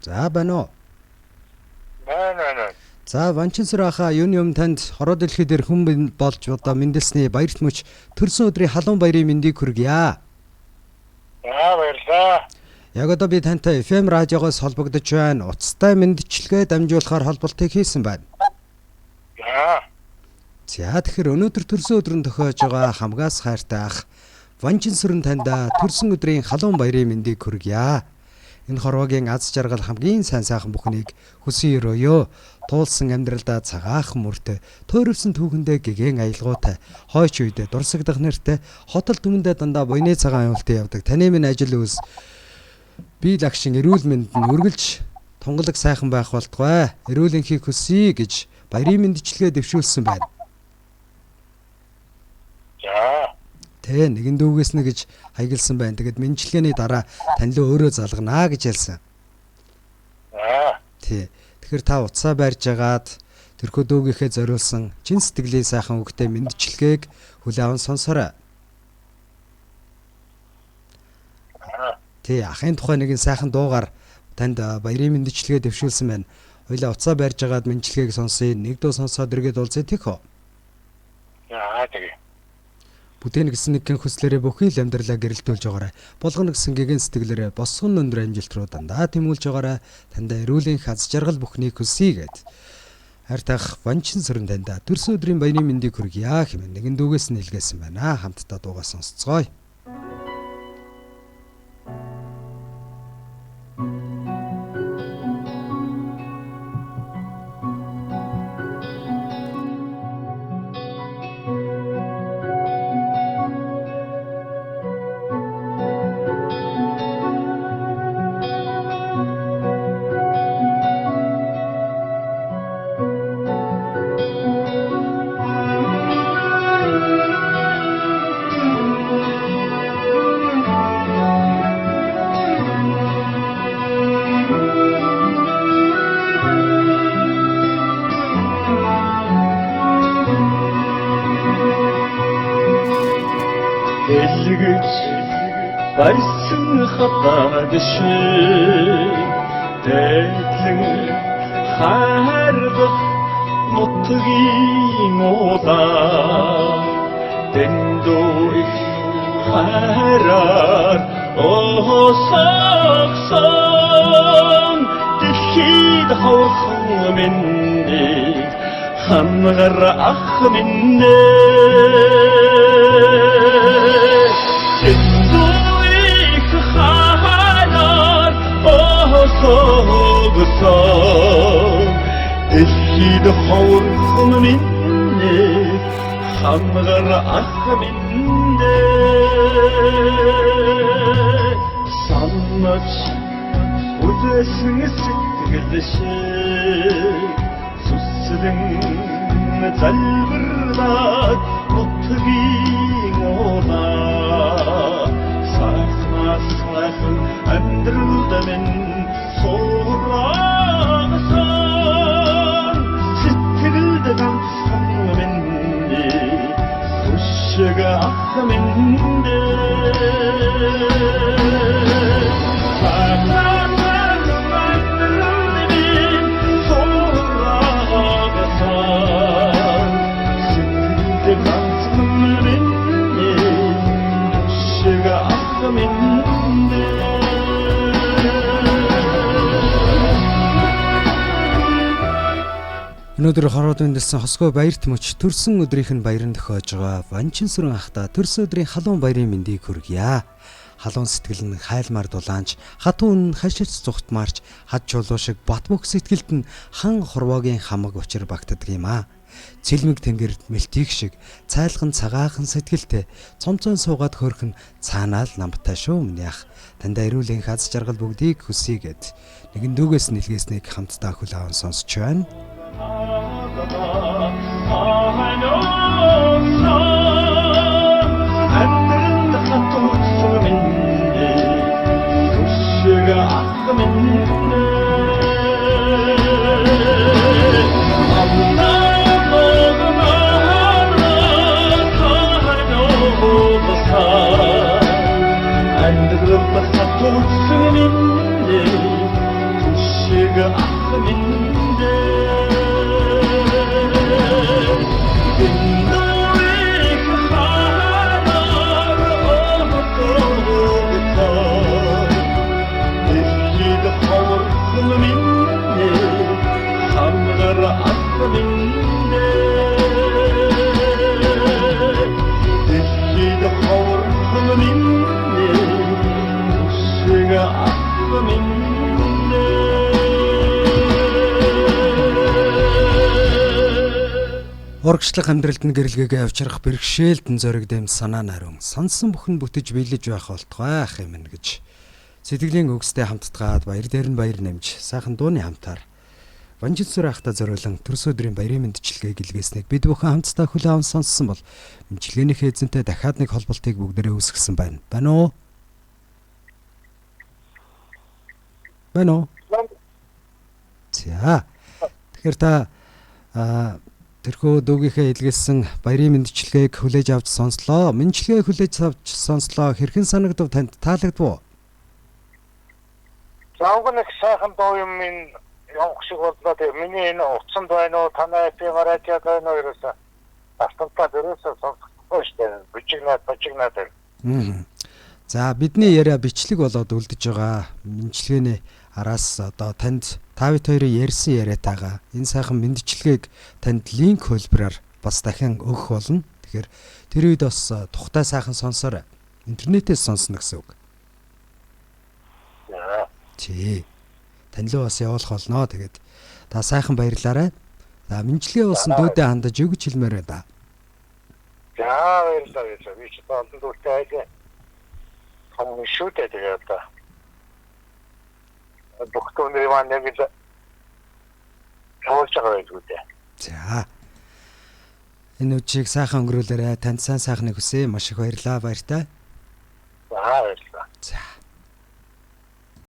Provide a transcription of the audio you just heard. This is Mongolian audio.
За байна уу? Байна. За Ванчинсар ахаа юуны өмнө танд хороо дэлхий дээр хүн болж одоо мэндэлсний баярт мөч төрсөн өдрийн халуун баярын мэндийг хүргье. Баярлалаа. Яг одоо би тантай FM радиогоос холбогдож байна. Уцтай мэндчилгээ дамжуулахаар холболтыг хийсэн байна. За тэгэхээр өнөөдөр төрсөн өдрөнд тохиож байгаа хамгаас хайртай ах Ванчинсар танда төрсөн өдрийн халуун баярын мэндийг хүргье. Энэ хорвогийн аз жаргал хамгийн сайн сайхан бүхнийг хүсэн өрөөё. Туулсан амьдралдаа цагаахан мөртөө, туйрвсан түүхэндээ гэгэн аялгаутай, хойч үедээ дурсагдах нэртэй, хотол түмэндээ дандаа буйны цагаан аюултай явдаг. Таны минь ажил үйлс бие лагшин эрүүл мэндэд нь үргэлж тунгалаг сайхан байх болтугай. Эрүүл энхийг хүсье гэж баярын мэндчилгээ дэвшүүлсэн байна. Тэ нэгэн дүүгээс нь гэж хаягдсан байна. Тэгэд мэндчилгээний дараа танилаа өөрөө залганаа гэж хэлсэн. Тий. Тэгэхээр та уцаа барьж агаад тэрхүү дүүгийнхээ зориулсан чин сэтгэлийн сайхан үгтэй мэндчилгээг хүлээвэн сонсорой. Тий, ахын тухай нэгэн сайхан дуугаар танд баярын мэндчилгээ дэвшүүлсэн байна. Хоёлаа уцаа барьж агаад мэндчилгээг сонсъё. Нэг дуу сонсоод эргээд уулзъя тийхүү. Тэгээ. Бүтээн гэсэн нэгэн хүслээрээ бүхий л амьдралаа гэрэлтүүлж байгаарай. Болгоно гэсэн гэгэн сэтгэлээрээ босгон өндөр амжилт руу дандаа тэмүүлж байгаарай. Тандаа эрүүлийн хаз жаргал бүхнийг хүсье гэд. Хайртайх Ванчинсар тандаа төрсөн өдрийн баярын мэндийг хүргье хэмээн нэгэн дүүгээс нь илгээсэн байна. Хамтдаа дуугаа сонсцгоё. Барьсан хатаад шиг тэглэн хайргах нутгийн удаа дэндүү их хайраар осогсон дэлхийд хаврхан минь хамгар ах минь дэлхийд хаврхан минь хамгар ах минь санаж үдэсэн сэтгэл шиг сүслэн залбирлаад нутгийн удаа сайхан амьдралд минь сурагсан сэтгэлд ганцхан минь сүшг ах минь Өнөөдөр хороод мэндэлсэн хосгой баярт мөч төрсөн өдрийнх нь баярын тохиож байгаа Ванчинсар ахта төрсөн өдрийн халуун баярын мэндийг хүргье. Халуун сэтгэл нь хайлмаар дулаанч, хатуун нь хаширч зүхтмаарч, хад чулуу шиг бат бөх сэтгэлд нь хан хорвоогийн хамаг учир багтдаг юм аа. Цэлмэг тэнгэрд мэлтийг шиг цайлган цагаахан сэтгэлтэй цомцон суугаад хөрхөн цаанаа л намтай шүү минь яах. Тандаа эрүүлийн хаз жаргал бүгдийг хүсье гэд нэгэн дүүгээс нь илгээснийг хамтдаа хүлээн сонсч байна. ах минь Инdoik хараар огтогдоо Дэлхийд ховорхон минь хамгаар ах минь Дэлхийд ховорхон минь үсэг ах минь Урагшлах амьдралд нь гэрэлгээгээ авчрах бэрхшээлтэн зориг дэм санаа нариун сонсон бүхэн бүтэж биелэж байх болтугай ах юм гэж сэтгэлийн өгсдөө хамтдгаад баяр дээр нь баяр нэмж сайхан дууны хамтаар Ванжин сүр ахта зориулан төрс өдрийн баярын мэндчилгээг илгээснийг бид бүхэн хамтдаа хүлээн аван сонссон бол мэндчилгээнийхээ эзэнтэй дахиад нэг холболтыг бүгдээрээ үүсгэсэн байна. Байна уу? Байна уу? За. Тэгэхээр та тэрхүү дүүгийнхээ илгээсэн баярын мэндчилгээг хүлээж авч сонслоо. Мэндчилгээ хүлээж авч сонслоо. Хэрхэн санагдав танд? Таалагдв уу? Заавал сайхан дуу юм минь явах шиг боллоо. Миний энэ утсанд байна уу? Танай апийн радиод байна уу? Ерөөсөө автоматар ерөөсөө сонсохгүй шүү дээ. Бочигнаад. За бидний яриа бичлэг болоод үлдэж байгаа. Мэндчилгээний араас одоо танд Тавит хоёрын ярьсан яриатайгаа энэ сайхан мэндчилгээг танд линк хөлбраар бас дахин өгөх болно. Тэгэхээр тэр үед бас тухтай сайхан сонсорой. Интернетээс сонсно гэсэн үг. Тий. Танилуу бас явуулах болно. Тэгээд та сайхан баярлаарай. За мэндчилгээ болсон дүүдээ хандаж өгч хэлмээр байна. За баярлалаа. Би ч олон дүүтэй айлаа. Хамаг шүтээ тэгээд та. Доктор Иван нэг явуулж байгаа гэдэг үү. За. Энэ үчиг сайхан өнгөрүүлээрэй. Танд сайн сайхныг хүсье. Маш их баярлалаа. Баяртай. За баярлалаа. За.